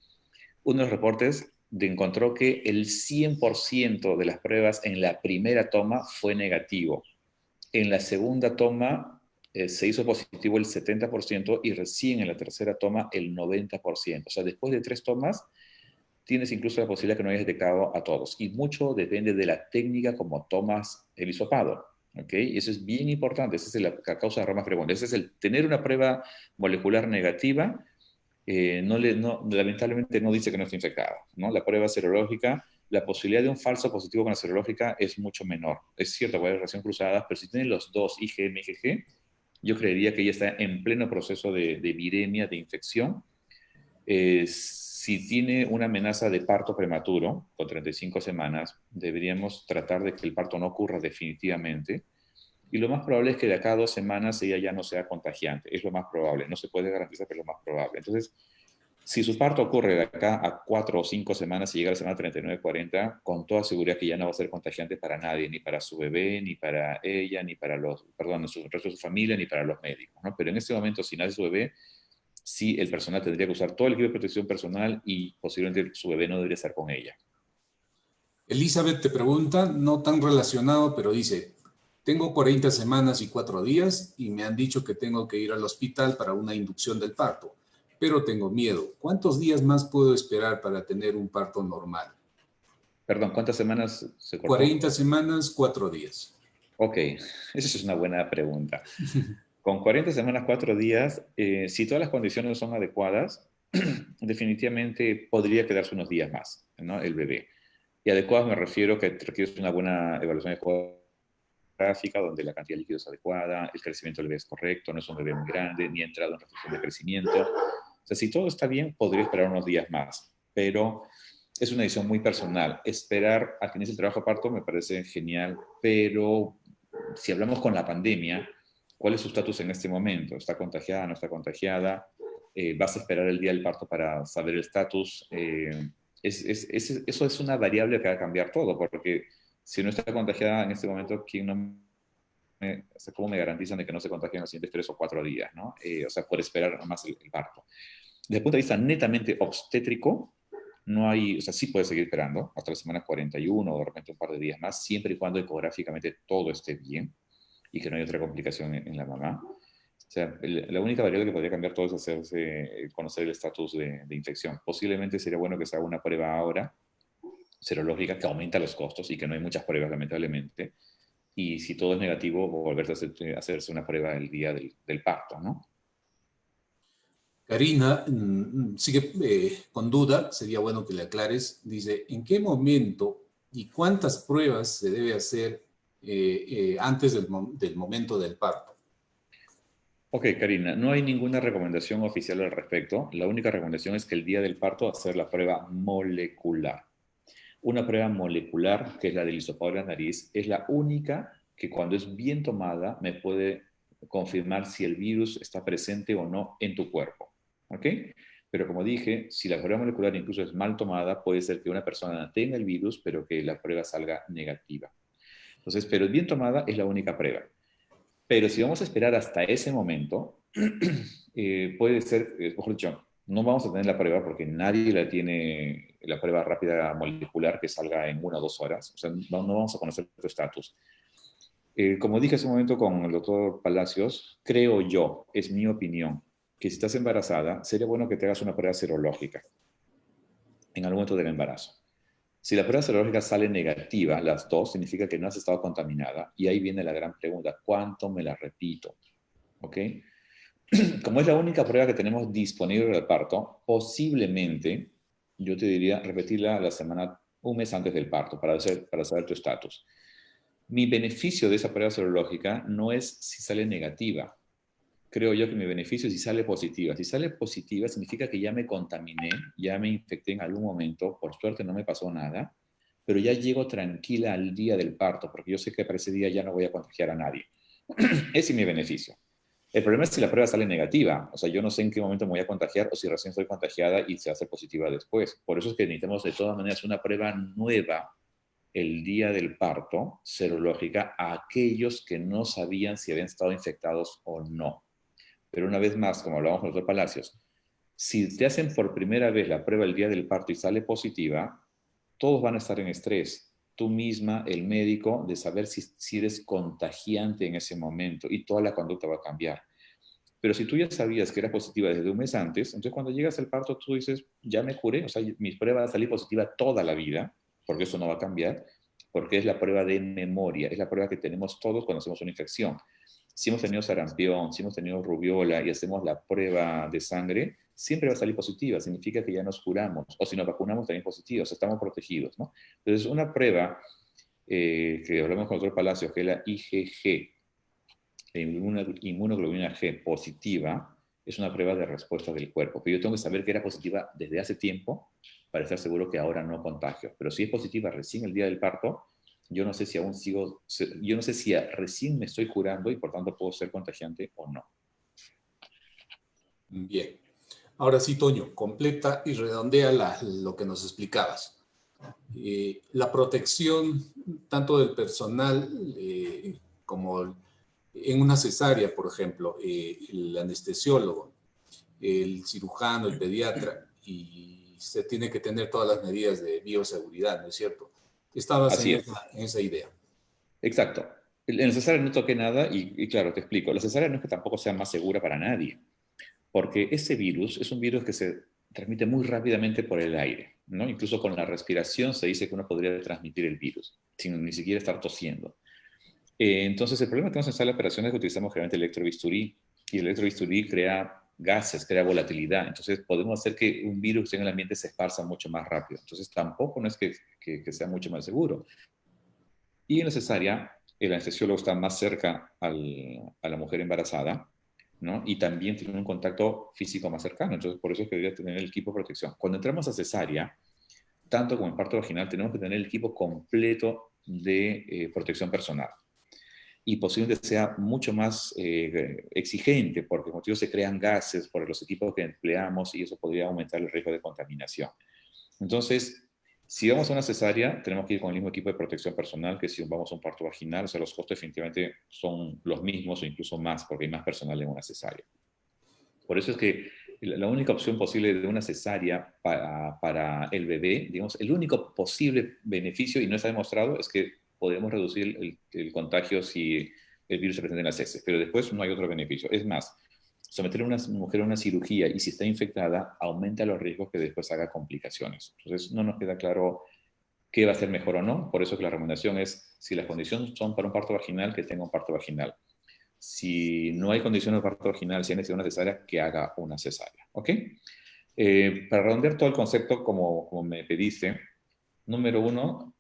Uno de los reportes encontró que el 100% de las pruebas en la primera toma fue negativo. En la segunda toma se hizo positivo el 70% y recién en la tercera toma el 90%. O sea, después de 3 tomas, tienes incluso la posibilidad que no hayas detectado a todos. Y mucho depende de la técnica como tomas el hisopado. ¿Okay? Y eso es bien importante. Esa es la causa de error más frecuente. Ese es el tener una prueba molecular negativa. Lamentablemente no dice que no está infectado, ¿no? La prueba serológica, la posibilidad de un falso positivo con la serológica es mucho menor. Es cierto, puede haber reacción cruzadas, pero si tiene los dos, IgM, IgG, yo creería que ella está en pleno proceso de viremia, de infección. Si tiene una amenaza de parto prematuro, con 35 semanas, deberíamos tratar de que el parto no ocurra definitivamente. Y lo más probable es que de acá a 2 semanas ella ya no sea contagiante. Es lo más probable. No se puede garantizar, pero es lo más probable. Entonces, si su parto ocurre de acá a 4 o 5 semanas y llega a la semana 39-40, con toda seguridad que ya no va a ser contagiante para nadie, ni para su bebé, ni para ella, ni para el resto de su familia, ni para los médicos, ¿no? Pero en este momento, si nace su bebé, sí el personal tendría que usar todo el equipo de protección personal y posiblemente su bebé no debería estar con ella. Elizabeth te pregunta, no tan relacionado, pero dice, tengo 40 semanas y 4 días y me han dicho que tengo que ir al hospital para una inducción del parto, pero tengo miedo. ¿Cuántos días más puedo esperar para tener un parto normal? Perdón, ¿cuántas semanas se cortó? 40 semanas, 4 días. Ok, esa es una buena pregunta. Con 40 semanas, 4 días, si todas las condiciones son adecuadas, definitivamente podría quedarse unos días más, ¿no? El bebé. Y adecuadas me refiero que requieres una buena evaluación ecográfica donde la cantidad de líquido es adecuada, el crecimiento del bebé es correcto, no es un bebé muy grande, ni ha entrado en restricción de crecimiento. O sea, si todo está bien, podría esperar unos días más, pero es una decisión muy personal. Esperar a que inicie el trabajo de parto me parece genial, pero si hablamos con la pandemia, ¿cuál es su estatus en este momento? ¿Está contagiada, no está contagiada? ¿Vas a esperar el día del parto para saber el estatus? Eso es una variable que va a cambiar todo, porque si no está contagiada en este momento, ¿cómo me garantizan de que no se contagie en los siguientes 3 o 4 días, ¿no? O sea, por esperar más el parto. Desde el punto de vista netamente obstétrico, no hay, o sea, sí puede seguir esperando hasta la semana 41 o de repente un par de días más, siempre y cuando ecográficamente todo esté bien y que no haya otra complicación en la mamá. O sea, la única variable que podría cambiar todo es conocer el estatus de infección. Posiblemente sería bueno que se haga una prueba ahora, serológica, que aumenta los costos y que no hay muchas pruebas, lamentablemente. Y si todo es negativo, volverse a hacerse una prueba el día del parto, ¿no? Karina sigue con duda, sería bueno que le aclares. Dice, ¿en qué momento y cuántas pruebas se debe hacer antes del momento del parto? Ok, Karina, no hay ninguna recomendación oficial al respecto. La única recomendación es que el día del parto hacer la prueba molecular. Una prueba molecular, que es la del hisopado de la nariz, es la única que cuando es bien tomada me puede confirmar si el virus está presente o no en tu cuerpo. ¿Ok? Pero como dije, si la prueba molecular incluso es mal tomada, puede ser que una persona tenga el virus, pero que la prueba salga negativa. Entonces, pero bien tomada es la única prueba. Pero si vamos a esperar hasta ese momento, puede ser, mejor dicho, no vamos a tener la prueba porque nadie la tiene, la prueba rápida molecular que salga en 1 o 2 horas. O sea, no vamos a conocer tu estatus. Como dije hace un momento con el doctor Palacios, creo yo, es mi opinión, que si estás embarazada, sería bueno que te hagas una prueba serológica en algún momento del embarazo. Si la prueba serológica sale negativa, las dos, significa que no has estado contaminada. Y ahí viene la gran pregunta, ¿cuánto me la repito? ¿Ok? Como es la única prueba que tenemos disponible para el parto, posiblemente, yo te diría, repetirla la semana, un mes antes del parto, para saber tu estatus. Mi beneficio de esa prueba serológica no es si sale negativa. Creo yo que mi beneficio es si sale positiva. Si sale positiva significa que ya me contaminé, ya me infecté en algún momento, por suerte no me pasó nada, pero ya llego tranquila al día del parto, porque yo sé que para ese día ya no voy a contagiar a nadie. Ese es mi beneficio. El problema es si la prueba sale negativa. O sea, yo no sé en qué momento me voy a contagiar o si recién estoy contagiada y se hace positiva después. Por eso es que necesitamos de todas maneras una prueba nueva el día del parto, serológica, a aquellos que no sabían si habían estado infectados o no. Pero una vez más, como hablábamos con el doctor Palacios, Si te hacen por primera vez la prueba el día del parto y sale positiva, todos van a estar en estrés. Tú misma, el médico, de saber si eres contagiante en ese momento y toda la conducta va a cambiar. Pero si tú ya sabías que era positiva desde un mes antes, entonces cuando llegas al parto tú dices, ya me curé, o sea, mi prueba va a salir positiva toda la vida, porque eso no va a cambiar, porque es la prueba de memoria, es la prueba que tenemos todos cuando hacemos una infección. Si hemos tenido sarampión, si hemos tenido rubiola y hacemos la prueba de sangre, siempre va a salir positiva, significa que ya nos curamos, o si nos vacunamos también positiva, o sea, estamos protegidos, ¿no? Entonces, una prueba que hablamos con el doctor Palacios, que es la IgG, inmunoglobulina G positiva, es una prueba de respuesta del cuerpo, pero yo tengo que saber que era positiva desde hace tiempo para estar seguro que ahora no contagio. Pero si es positiva recién el día del parto, yo no sé si aún sigo, yo no sé si recién me estoy curando y por tanto puedo ser contagiante o no. Bien. Ahora sí, Toño, completa y redondea lo que nos explicabas. La protección tanto del personal como en una cesárea, por ejemplo, el anestesiólogo, el cirujano, el pediatra, y se tiene que tener todas las medidas de bioseguridad, ¿no es cierto? Estabas en esa idea. Exacto. En la cesárea no toqué nada y claro, te explico. La cesárea no es que tampoco sea más segura para nadie, porque ese virus es un virus que se transmite muy rápidamente por el aire, ¿no? Incluso con la respiración se dice que uno podría transmitir el virus, sin ni siquiera estar tosiendo. Entonces, el problema que tenemos en sala de operaciones es que utilizamos generalmente electrobisturí, y el electrobisturí crea gases, crea volatilidad. Entonces, podemos hacer que un virus en el ambiente se esparza mucho más rápido. Entonces, tampoco no es que sea mucho más seguro. Y en la cesárea, el anestesiólogo está más cerca a la mujer embarazada, ¿no? Y también tiene un contacto físico más cercano. Entonces, por eso es que debería tener el equipo de protección. Cuando entramos a cesárea, tanto como en parto vaginal, tenemos que tener el equipo completo de protección personal. Y posiblemente sea mucho más exigente, porque como digo, se crean gases por los equipos que empleamos y eso podría aumentar el riesgo de contaminación. Entonces, si vamos a una cesárea, tenemos que ir con el mismo equipo de protección personal que si vamos a un parto vaginal. O sea, los costos definitivamente son los mismos o incluso más, porque hay más personal en una cesárea. Por eso es que la única opción posible de una cesárea para el bebé, digamos, el único posible beneficio, y no está demostrado, es que podemos reducir el contagio si el virus se presenta en las heces, pero después no hay otro beneficio. Es más, someter a una mujer a una cirugía y si está infectada, aumenta los riesgos que después haga complicaciones. Entonces, no nos queda claro qué va a ser mejor o no. Por eso que la recomendación es, si las condiciones son para un parto vaginal, que tenga un parto vaginal. Si no hay condiciones de parto vaginal, si hay necesidad de una cesárea, que haga una cesárea. ¿Ok? Para redondear todo el concepto, como me pediste, número 1,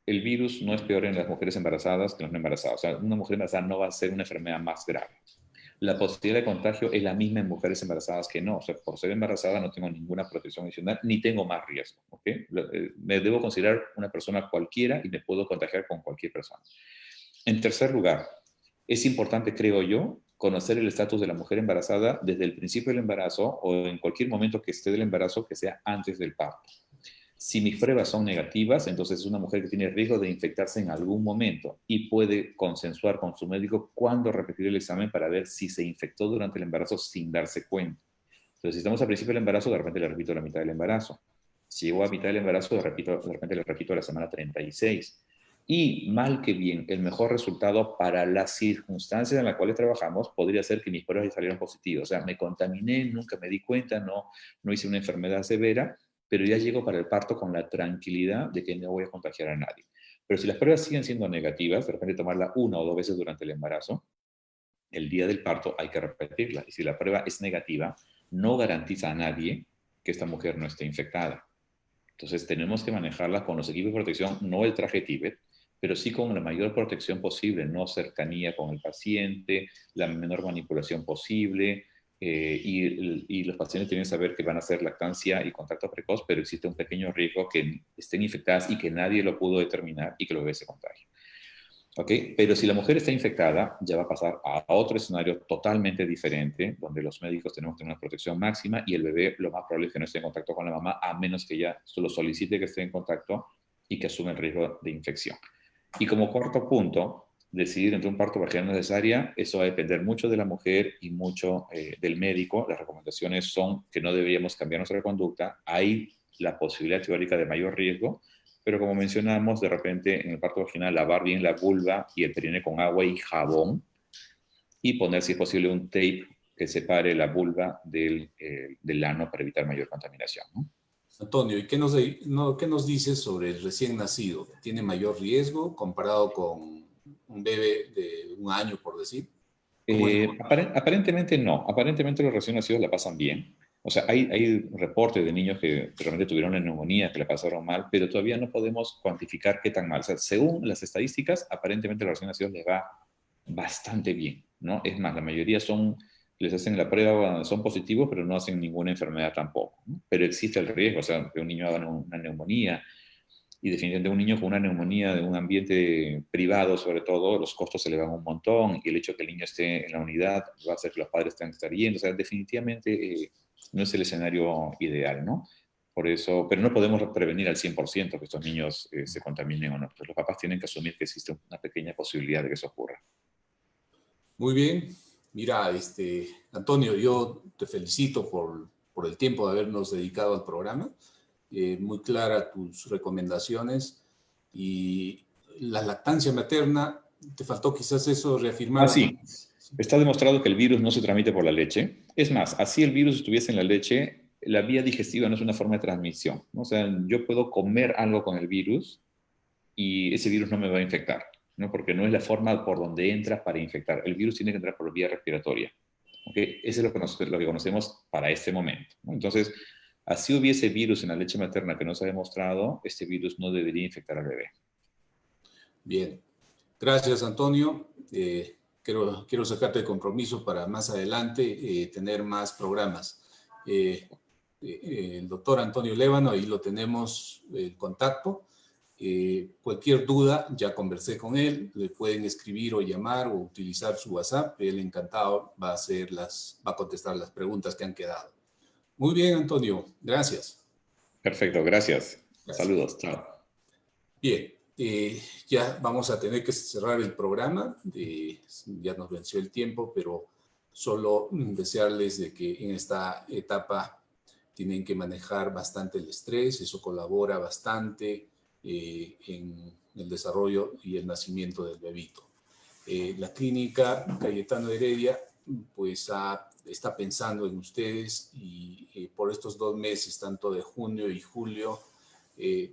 el virus no es peor en las mujeres embarazadas que en las no embarazadas. O sea, una mujer embarazada no va a ser una enfermedad más grave. La posibilidad de contagio es la misma en mujeres embarazadas que no. O sea, por ser embarazada no tengo ninguna protección adicional, ni tengo más riesgo. ¿Okay? Me debo considerar una persona cualquiera y me puedo contagiar con cualquier persona. En tercer lugar, es importante, creo yo, conocer el estatus de la mujer embarazada desde el principio del embarazo o en cualquier momento que esté del embarazo, que sea antes del parto. Si mis pruebas son negativas, entonces es una mujer que tiene riesgo de infectarse en algún momento y puede consensuar con su médico cuándo repetir el examen para ver si se infectó durante el embarazo sin darse cuenta. Entonces, si estamos al principio del embarazo, de repente le repito la mitad del embarazo. Si llegó a mitad del embarazo, de repente le repito la semana 36. Y mal que bien, el mejor resultado para las circunstancias en las cuales trabajamos podría ser que mis pruebas salieron positivas. O sea, me contaminé, nunca me di cuenta, no hice una enfermedad severa, pero ya llego para el parto con la tranquilidad de que no voy a contagiar a nadie. Pero si las pruebas siguen siendo negativas, de repente tomarla 1 o 2 veces durante el embarazo, el día del parto hay que repetirla. Y si la prueba es negativa, no garantiza a nadie que esta mujer no esté infectada. Entonces tenemos que manejarla con los equipos de protección, no el traje Tíbet, pero sí con la mayor protección posible, no cercanía con el paciente, la menor manipulación posible, y los pacientes tienen que saber que van a hacer lactancia y contacto precoz, pero existe un pequeño riesgo que estén infectadas y que nadie lo pudo determinar y que los bebés se contagien. ¿Ok? Pero si la mujer está infectada, ya va a pasar a otro escenario totalmente diferente, donde los médicos tenemos que tener una protección máxima y el bebé lo más probable es que no esté en contacto con la mamá, a menos que ella solo solicite que esté en contacto y que asume el riesgo de infección. Y como cuarto punto, decidir entre un parto vaginal o cesárea, eso va a depender mucho de la mujer y mucho del médico. Las recomendaciones son que no deberíamos cambiar nuestra conducta. Hay la posibilidad teórica de mayor riesgo, pero como mencionamos, de repente en el parto vaginal lavar bien la vulva y el perineo con agua y jabón y poner, si es posible, un tape que separe la vulva del ano para evitar mayor contaminación, ¿no? Antonio, ¿y qué nos dices sobre el recién nacido? ¿Tiene mayor riesgo comparado con un bebé de 1 año, por decir? Aparentemente no. Aparentemente los recién nacidos la pasan bien. O sea, hay reportes de niños que realmente tuvieron una neumonía, que la pasaron mal, pero todavía no podemos cuantificar qué tan mal. O sea, según las estadísticas, aparentemente a los recién nacidos les va bastante bien, ¿no? Es más, la mayoría les hacen la prueba, son positivos, pero no hacen ninguna enfermedad tampoco, ¿no? Pero existe el riesgo, o sea, que un niño haga una neumonía, y definitivamente un niño con una neumonía de un ambiente privado, sobre todo, los costos se le van un montón, y el hecho de que el niño esté en la unidad va a hacer que los padres tengan que estar yendo. O sea, definitivamente no es el escenario ideal, ¿no? Por eso, pero no podemos prevenir al 100% que estos niños se contaminen o no. Entonces, los papás tienen que asumir que existe una pequeña posibilidad de que eso ocurra. Muy bien. Mira, Antonio, yo te felicito por el tiempo de habernos dedicado al programa. Muy clara tus recomendaciones. Y la lactancia materna, te faltó quizás eso reafirmar. Sí. Está demostrado que el virus no se transmite por la leche. Es más, así el virus estuviese en la leche, la vía digestiva no es una forma de transmisión, ¿no? O sea, yo puedo comer algo con el virus y ese virus no me va a infectar, ¿no? Porque no es la forma por donde entra para infectar. El virus tiene que entrar por vía respiratoria, ¿okay? Eso es lo que conocemos para este momento, ¿no? Entonces, así hubiese virus en la leche materna que no se ha demostrado, este virus no debería infectar al bebé. Bien. Gracias, Antonio. Quiero sacarte el compromiso para más adelante tener más programas. El doctor Antonio Lévano, ahí lo tenemos en contacto. Cualquier duda, ya conversé con él, le pueden escribir o llamar o utilizar su WhatsApp. Él encantado va a contestar las preguntas que han quedado. Muy bien, Antonio. Gracias. Perfecto, gracias. Saludos. Chao. Bien. Ya vamos a tener que cerrar el programa, ya nos venció el tiempo, pero solo desearles de que en esta etapa tienen que manejar bastante el estrés, eso colabora bastante en el desarrollo y el nacimiento del bebito. La clínica Cayetano Heredia pues está pensando en ustedes y por estos 2 meses, tanto de junio y julio,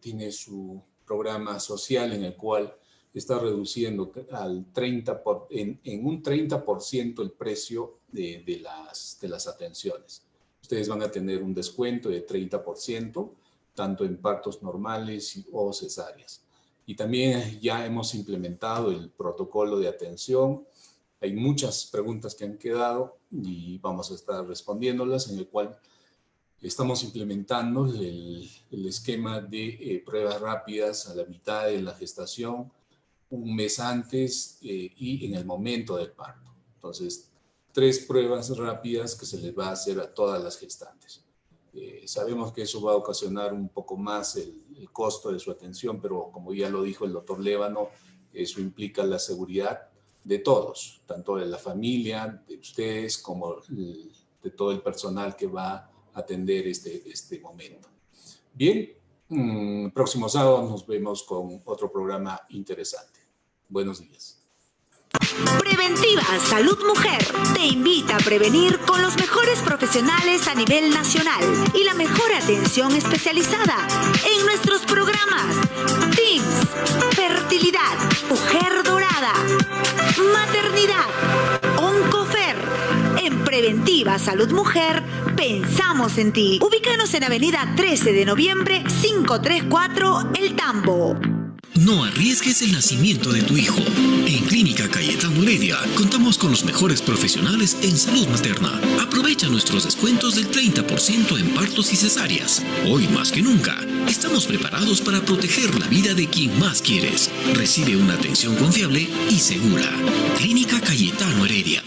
tiene su programa social en el cual está reduciendo en un 30% el precio de las atenciones. Ustedes van a tener un descuento de 30%, tanto en partos normales o cesáreas. Y también ya hemos implementado el protocolo de atención. Hay muchas preguntas que han quedado y vamos a estar respondiéndolas, en el cual estamos implementando el esquema de pruebas rápidas a la mitad de la gestación, 1 mes antes y en el momento del parto. Entonces, 3 pruebas rápidas que se les va a hacer a todas las gestantes. Sabemos que eso va a ocasionar un poco más el costo de su atención, pero como ya lo dijo el doctor Lévano, eso implica la seguridad de todos, tanto de la familia, de ustedes, como de todo el personal que va atender este momento. Bien, próximo sábado nos vemos con otro programa interesante. Buenos días. Preventiva Salud Mujer te invita a prevenir con los mejores profesionales a nivel nacional y la mejor atención especializada en nuestros programas TIMS, Fertilidad, Mujer Dorada, Maternidad, Oncofer. En Preventiva Salud Mujer pensamos en ti. Ubícanos en Avenida 13 de Noviembre, 534, El Tambo. No arriesgues el nacimiento de tu hijo. En Clínica Cayetano Heredia contamos con los mejores profesionales en salud materna. Aprovecha nuestros descuentos del 30% en partos y cesáreas. Hoy más que nunca, estamos preparados para proteger la vida de quien más quieres. Recibe una atención confiable y segura. Clínica Cayetano Heredia.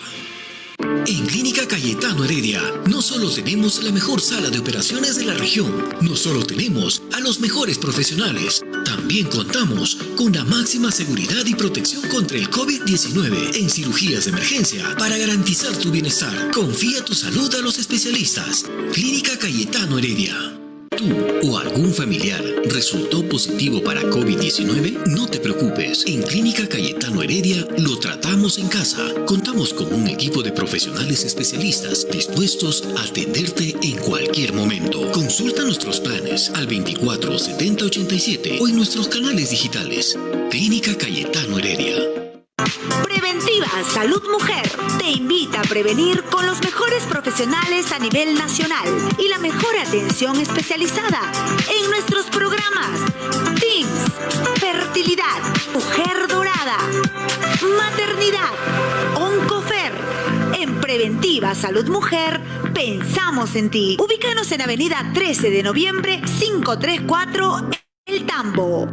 En Clínica Cayetano Heredia, no solo tenemos la mejor sala de operaciones de la región, no solo tenemos a los mejores profesionales, también contamos con la máxima seguridad y protección contra el COVID-19 en cirugías de emergencia para garantizar tu bienestar. Confía tu salud a los especialistas. Clínica Cayetano Heredia. ¿Tú o algún familiar resultó positivo para COVID-19? No te preocupes. En Clínica Cayetano Heredia lo tratamos en casa. Contamos con un equipo de profesionales especialistas dispuestos a atenderte en cualquier momento. Consulta nuestros planes al 24 70 87 o en nuestros canales digitales. Clínica Cayetano Heredia. Preventiva Salud Mujer te invita a prevenir con los mejores profesionales a nivel nacional y la mejor atención especializada en nuestros programas TIMS, Fertilidad, Mujer Dorada, Maternidad, Oncofer. En Preventiva Salud Mujer pensamos en ti. Ubícanos en Avenida 13 de Noviembre 534 El Tambo.